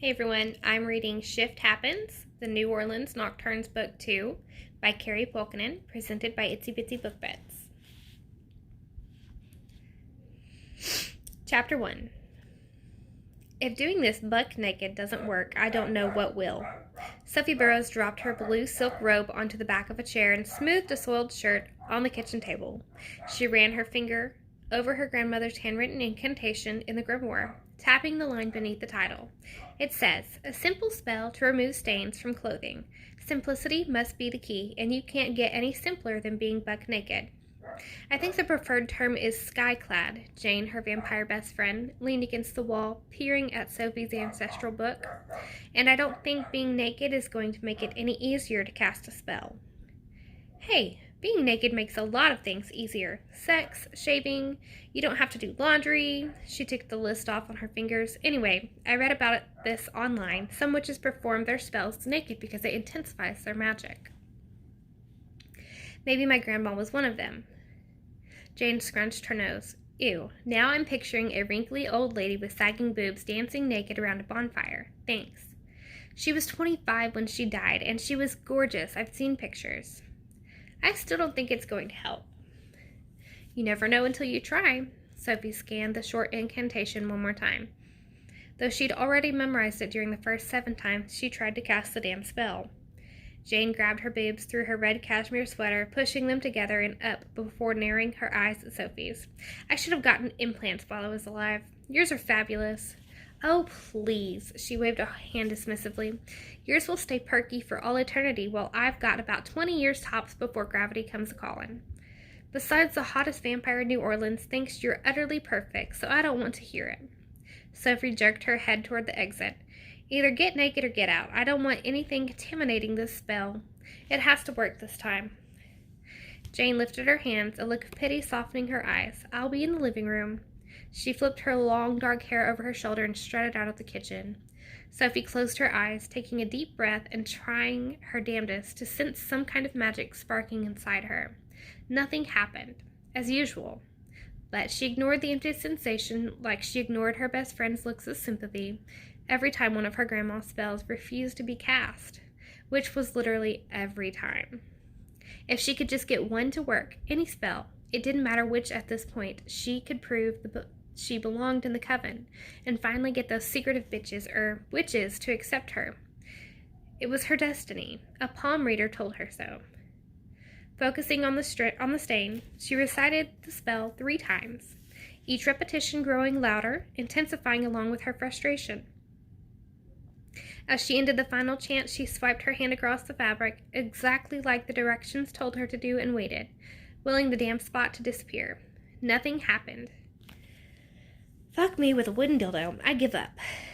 Hey everyone, I'm reading Shift Happens, the New Orleans Nocturnes Book 2 by Carrie Pulkinen, presented by Itsy Bitsy Book Beds. Chapter 1. If doing this buck naked doesn't work, I don't know what will. Sophie Burroughs dropped her blue silk robe onto the back of a chair and smoothed a soiled shirt on the kitchen table. She ran her finger over her grandmother's handwritten incantation in the grimoire, tapping the line beneath the title. It says, "A simple spell to remove stains from clothing. Simplicity must be the key, and you can't get any simpler than being buck naked." I think the preferred term is sky-clad. Jane, her vampire best friend, leaned against the wall, peering at Sophie's ancestral book. And I don't think being naked is going to make it any easier to cast a spell. Hey, being naked makes a lot of things easier. Sex, shaving, you don't have to do laundry. She ticked the list off on her fingers. Anyway, I read about this online. Some witches perform their spells naked because it intensifies their magic. Maybe my grandma was one of them. Jane scrunched her nose. Ew, now I'm picturing a wrinkly old lady with sagging boobs dancing naked around a bonfire. Thanks. She was 25 when she died, and she was gorgeous. I've seen pictures. I still don't think it's going to help. You never know until you try. Sophie scanned the short incantation one more time. Though she'd already memorized it during the first 7 times she tried to cast the damn spell. Jane grabbed her boobs through her red cashmere sweater, pushing them together and up before narrowing her eyes at Sophie's. I should have gotten implants while I was alive. Yours are fabulous. Oh, please, she waved a hand dismissively. Yours will stay perky for all eternity, while I've got about 20 years tops before gravity comes a-calling. Besides, the hottest vampire in New Orleans thinks you're utterly perfect, so I don't want to hear it. Sophie jerked her head toward the exit. Either get naked or get out. I don't want anything contaminating this spell. It has to work this time. Jane lifted her hands, a look of pity softening her eyes. I'll be in the living room. She flipped her long, dark hair over her shoulder and strutted out of the kitchen. Sophie closed her eyes, taking a deep breath and trying her damnedest to sense some kind of magic sparking inside her. Nothing happened, as usual. But she ignored the empty sensation like she ignored her best friend's looks of sympathy every time one of her grandma's spells refused to be cast, which was literally every time. If she could just get one to work, any spell, it didn't matter which at this point, she could prove she belonged in the coven, and finally get those secretive witches to accept her. It was her destiny. A palm reader told her so. Focusing on the stain, she recited the spell 3 times, each repetition growing louder, intensifying along with her frustration. As she ended the final chant, she swiped her hand across the fabric, exactly like the directions told her to do, and waited, willing the damn spot to disappear. Nothing happened. Fuck me with a wooden dildo. I give up.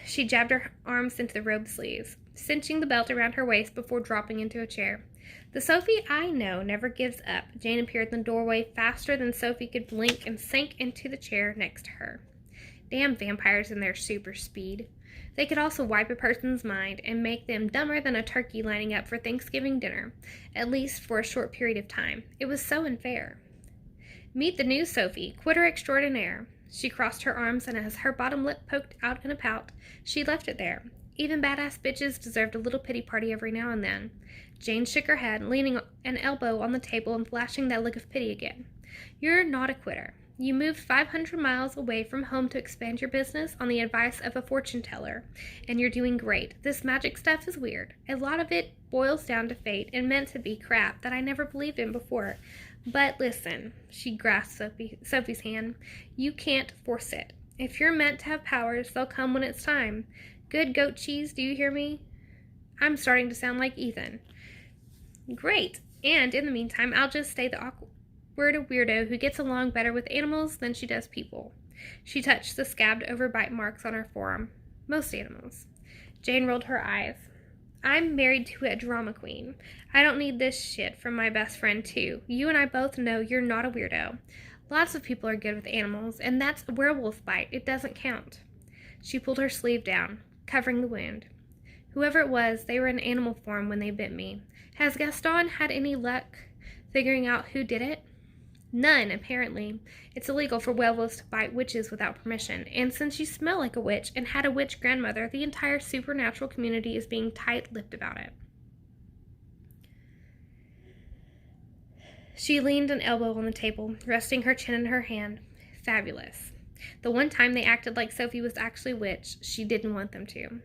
She jabbed her arms into the robe sleeves, cinching the belt around her waist before dropping into a chair. The Sophie I know never gives up. Jane appeared in the doorway faster than Sophie could blink and sank into the chair next to her. Damn vampires and their super speed. They could also wipe a person's mind and make them dumber than a turkey lining up for Thanksgiving dinner, at least for a short period of time. It was so unfair. Meet the new Sophie, quitter extraordinaire. She crossed her arms, and as her bottom lip poked out in a pout, she left it there. Even badass bitches deserved a little pity party every now and then. Jane shook her head, leaning an elbow on the table and flashing that look of pity again. You're not a quitter. You moved 500 miles away from home to expand your business on the advice of a fortune teller, and you're doing great. This magic stuff is weird. A lot of it boils down to fate and meant to be crap that I never believed in before. But listen, she grasped Sophie's hand, you can't force it. If you're meant to have powers, they'll come when it's time. Good goat cheese, do you hear me? I'm starting to sound like Ethan. Great, and in the meantime, I'll just stay the awkward weirdo who gets along better with animals than she does people. She touched the scabbed over bite marks on her forearm. Most animals. Jane rolled her eyes. I'm married to a drama queen. I don't need this shit from my best friend, too. You and I both know you're not a weirdo. Lots of people are good with animals, and that's a werewolf bite. It doesn't count. She pulled her sleeve down, covering the wound. Whoever it was, they were in animal form when they bit me. Has Gaston had any luck figuring out who did it? None, apparently. It's illegal for werewolves to bite witches without permission, and since you smell like a witch and had a witch grandmother, the entire supernatural community is being tight-lipped about it. She leaned an elbow on the table, resting her chin in her hand. Fabulous. The one time they acted like Sophie was actually a witch, she didn't want them to.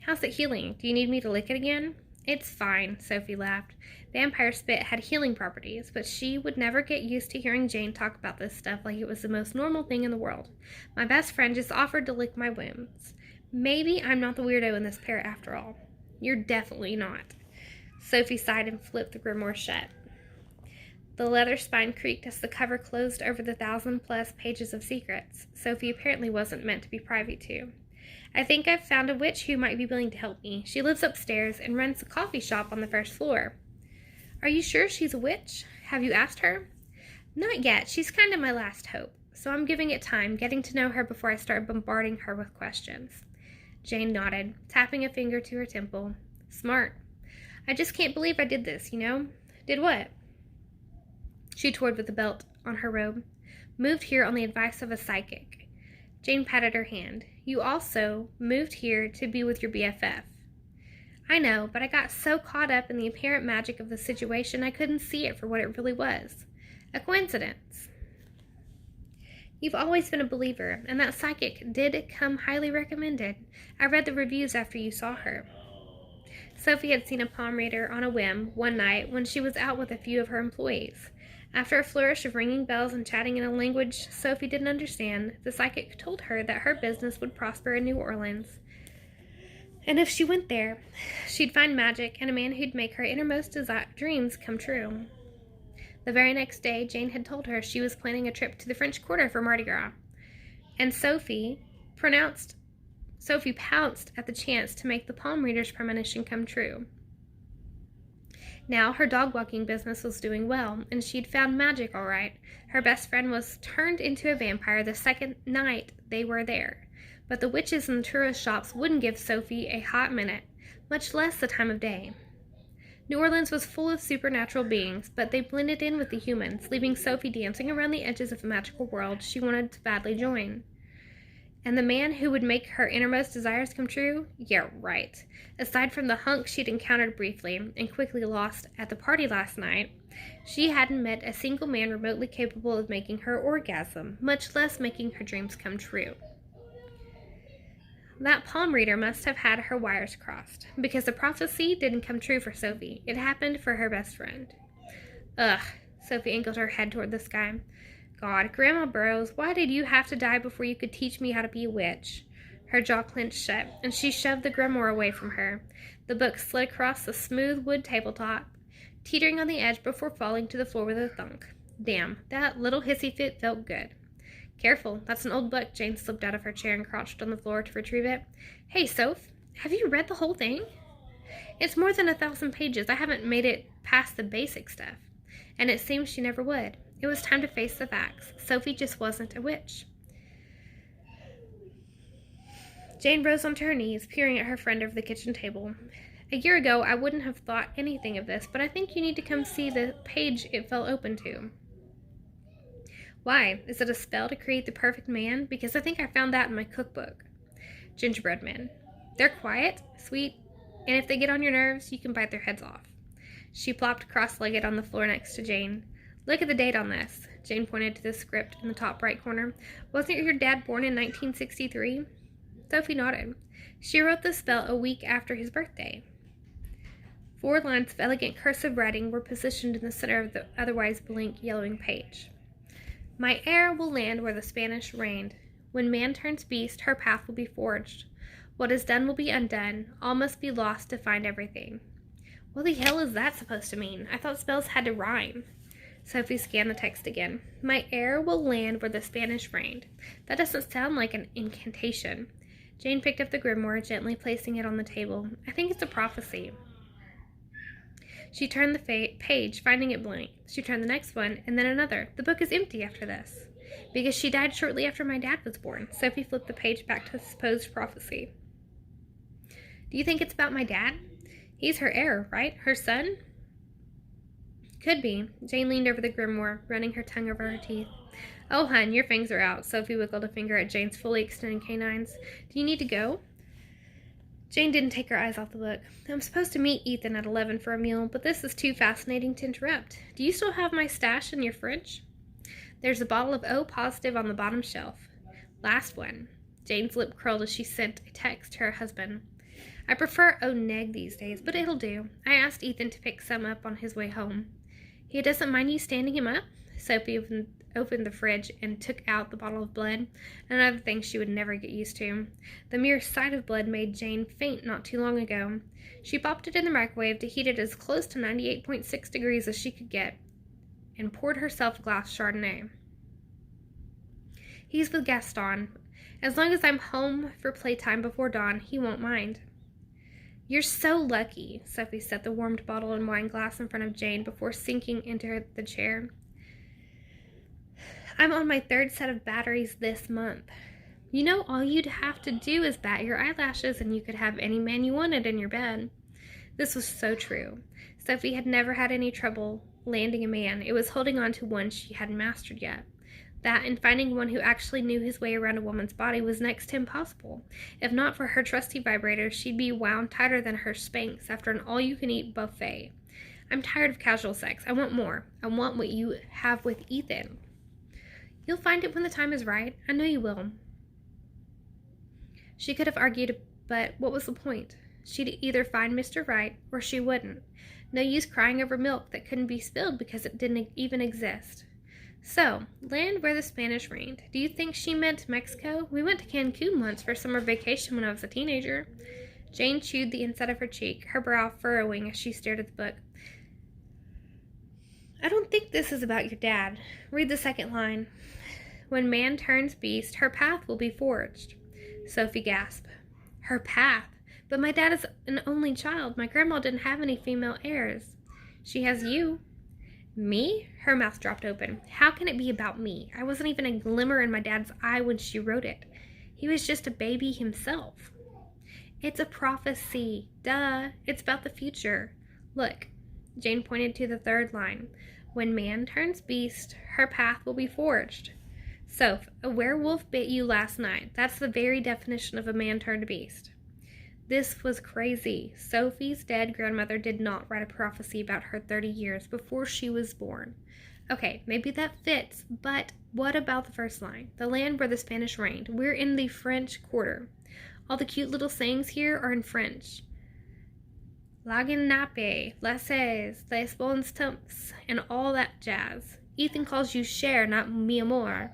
How's it healing? Do you need me to lick it again? It's fine, Sophie laughed. Vampire spit had healing properties, but she would never get used to hearing Jane talk about this stuff like it was the most normal thing in the world. My best friend just offered to lick my wounds. Maybe I'm not the weirdo in this pair after all. You're definitely not. Sophie sighed and flipped the grimoire shut. The leather spine creaked as the cover closed over the 1,000-plus pages of secrets Sophie apparently wasn't meant to be privy to. I think I've found a witch who might be willing to help me. She lives upstairs and runs a coffee shop on the first floor. Are you sure she's a witch? Have you asked her? Not yet. She's kind of my last hope, so I'm giving it time, getting to know her before I start bombarding her with questions. Jane nodded, tapping a finger to her temple. Smart. I just can't believe I did this, you know? Did what? She toyed with the belt on her robe. Moved here on the advice of a psychic. Jane patted her hand. You also moved here to be with your BFF. I know, but I got so caught up in the apparent magic of the situation I couldn't see it for what it really was. A coincidence. You've always been a believer, and that psychic did come highly recommended. I read the reviews after you saw her. Sophie had seen a palm reader on a whim one night when she was out with a few of her employees. After a flourish of ringing bells and chatting in a language Sophie didn't understand, the psychic told her that her business would prosper in New Orleans. And if she went there, she'd find magic and a man who'd make her innermost dreams come true. The very next day, Jane had told her she was planning a trip to the French Quarter for Mardi Gras, and Sophie pounced at the chance to make the palm reader's premonition come true. Now her dog-walking business was doing well, and she'd found magic all right. Her best friend was turned into a vampire the second night they were there. But the witches in the tourist shops wouldn't give Sophie a hot minute, much less the time of day. New Orleans was full of supernatural beings, but they blended in with the humans, leaving Sophie dancing around the edges of a magical world she wanted to badly join. And the man who would make her innermost desires come true? Yeah, right. Aside from the hunk she'd encountered briefly and quickly lost at the party last night, she hadn't met a single man remotely capable of making her orgasm, much less making her dreams come true. That palm reader must have had her wires crossed, because the prophecy didn't come true for Sophie. It happened for her best friend. Ugh, Sophie angled her head toward the sky. God, Grandma Burroughs, why did you have to die before you could teach me how to be a witch? Her jaw clenched shut, and she shoved the grimoire away from her. The book slid across the smooth wood tabletop, teetering on the edge before falling to the floor with a thunk. Damn, that little hissy fit felt good. Careful, that's an old book. Jane slipped out of her chair and crouched on the floor to retrieve it. Hey, Soph, have you read the whole thing? It's more than 1,000 pages. I haven't made it past the basic stuff. And it seems she never would. It was time to face the facts. Sophie just wasn't a witch. Jane rose onto her knees, peering at her friend over the kitchen table. A year ago, I wouldn't have thought anything of this, but I think you need to come see the page it fell open to. Why? Is it a spell to create the perfect man? Because I think I found that in my cookbook. Gingerbread men. They're quiet, sweet, and if they get on your nerves, you can bite their heads off. She plopped cross-legged on the floor next to Jane. Look at the date on this. Jane pointed to the script in the top right corner. Wasn't your dad born in 1963? Sophie nodded. She wrote the spell a week after his birthday. 4 lines of elegant cursive writing were positioned in the center of the otherwise blank yellowing page. My heir will land where the Spanish reigned. When man turns beast, her path will be forged. What is done will be undone. All must be lost to find everything. What the hell is that supposed to mean? I thought spells had to rhyme. Sophie scanned the text again. My heir will land where the Spanish reigned. That doesn't sound like an incantation. Jane picked up the grimoire, gently placing it on the table. I think it's a prophecy. She turned the page, finding it blank. She turned the next one, and then another. The book is empty after this. Because she died shortly after my dad was born. Sophie flipped the page back to the supposed prophecy. Do you think it's about my dad? He's her heir, right? Her son? Could be. Jane leaned over the grimoire, running her tongue over her teeth. Oh, hun, your fangs are out. Sophie wiggled a finger at Jane's fully extended canines. Do you need to go? Jane didn't take her eyes off the book. I'm supposed to meet Ethan at 11 for a meal, but this is too fascinating to interrupt. Do you still have my stash in your fridge? There's a bottle of O positive on the bottom shelf. Last one. Jane's lip curled as she sent a text to her husband. I prefer O neg these days, but it'll do. I asked Ethan to pick some up on his way home. He doesn't mind you standing him up? Sophie opened the fridge and took out the bottle of blood, another thing she would never get used to. The mere sight of blood made Jane faint not too long ago. She popped it in the microwave to heat it as close to 98.6 degrees as she could get, and poured herself a glass of Chardonnay. He's with Gaston. As long as I'm home for playtime before dawn, he won't mind. You're so lucky, Sophie set the warmed bottle and wine glass in front of Jane before sinking into the chair. I'm on my 3rd set of batteries this month. You know, all you'd have to do is bat your eyelashes and you could have any man you wanted in your bed. This was so true. Sophie had never had any trouble landing a man. It was holding on to one she hadn't mastered yet. That and finding one who actually knew his way around a woman's body was next to impossible. If not for her trusty vibrator, she'd be wound tighter than her Spanx after an all-you-can-eat buffet. I'm tired of casual sex. I want more. I want what you have with Ethan. You'll find it when the time is right. I know you will. She could have argued, but what was the point? She'd either find Mr. Right or she wouldn't. No use crying over milk that couldn't be spilled because it didn't even exist. So, land where the Spanish reigned. Do you think she meant Mexico? We went to Cancun once for summer vacation when I was a teenager. Jane chewed the inside of her cheek, her brow furrowing as she stared at the book. I don't think this is about your dad. Read the second line. When man turns beast, her path will be forged. Sophie gasped. Her path? But my dad is an only child. My grandma didn't have any female heirs. She has you. Me? Her mouth dropped open. How can it be about me? I wasn't even a glimmer in my dad's eye when she wrote it. He was just a baby himself. It's a prophecy. Duh. It's about the future. Look. Jane pointed to the third line. When man turns beast, her path will be forged. Soph, a werewolf bit you last night. That's the very definition of a man turned beast. This was crazy. Sophie's dead grandmother did not write a prophecy about her 30 years before she was born. Okay, maybe that fits, but what about the first line? The land where the Spanish reigned. We're in the French Quarter. All the cute little sayings here are in French. Lagen nappe, laissez, les bons temps, and all that jazz. Ethan calls you cher, not mi amor.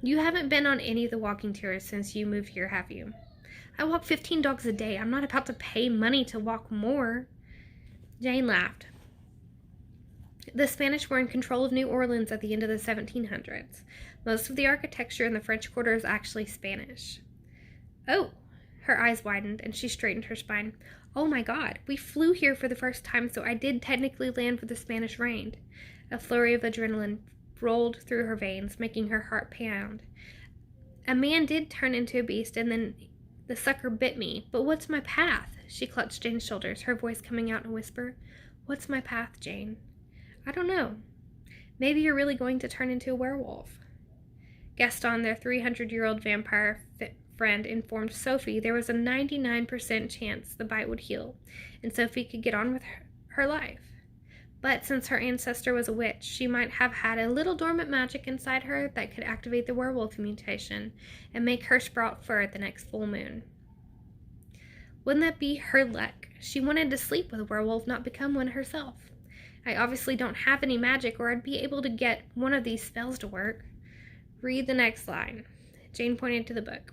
You haven't been on any of the walking tours since you moved here, have you? I walk 15 dogs a day. I'm not about to pay money to walk more. Jane laughed. The Spanish were in control of New Orleans at the end of the 1700s. Most of the architecture in the French Quarter is actually Spanish. Oh, her eyes widened and she straightened her spine. Oh my God, we flew here for the first time, so I did technically land where the Spanish reigned. A flurry of adrenaline rolled through her veins, making her heart pound. A man did turn into a beast, and then the sucker bit me. But what's my path? She clutched Jane's shoulders, her voice coming out in a whisper. What's my path, Jane? I don't know. Maybe you're really going to turn into a werewolf. Gaston, their 300-year-old vampire friend, informed Sophie there was a 99% chance the bite would heal, and Sophie could get on with her life. But since her ancestor was a witch, she might have had a little dormant magic inside her that could activate the werewolf mutation and make her sprout fur at the next full moon. Wouldn't that be her luck? She wanted to sleep with a werewolf, not become one herself. I obviously don't have any magic, or I'd be able to get one of these spells to work. Read the next line. Jane pointed to the book.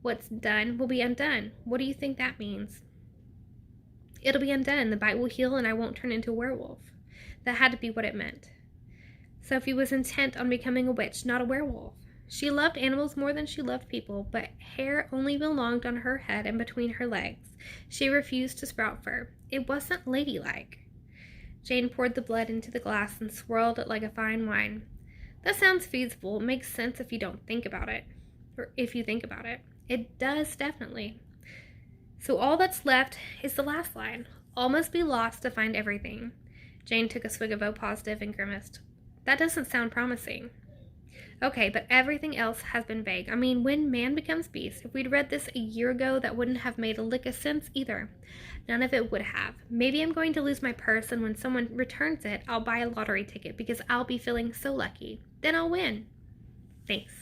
What's done will be undone. What do you think that means? It'll be undone. The bite will heal and I won't turn into a werewolf. That had to be what it meant. Sophie was intent on becoming a witch, not a werewolf. She loved animals more than she loved people, but hair only belonged on her head and between her legs. She refused to sprout fur. It wasn't ladylike. Jane poured the blood into the glass and swirled it like a fine wine. That sounds feasible. It makes sense if you don't think about it. Or if you think about it. It does, definitely. So all that's left is the last line. All must be lost to find everything. Jane took a swig of O positive and grimaced. That doesn't sound promising. Okay, but everything else has been vague. I mean, when man becomes beast, if we'd read this a year ago, that wouldn't have made a lick of sense either. None of it would have. Maybe I'm going to lose my purse, and when someone returns it, I'll buy a lottery ticket because I'll be feeling so lucky. Then I'll win. Thanks.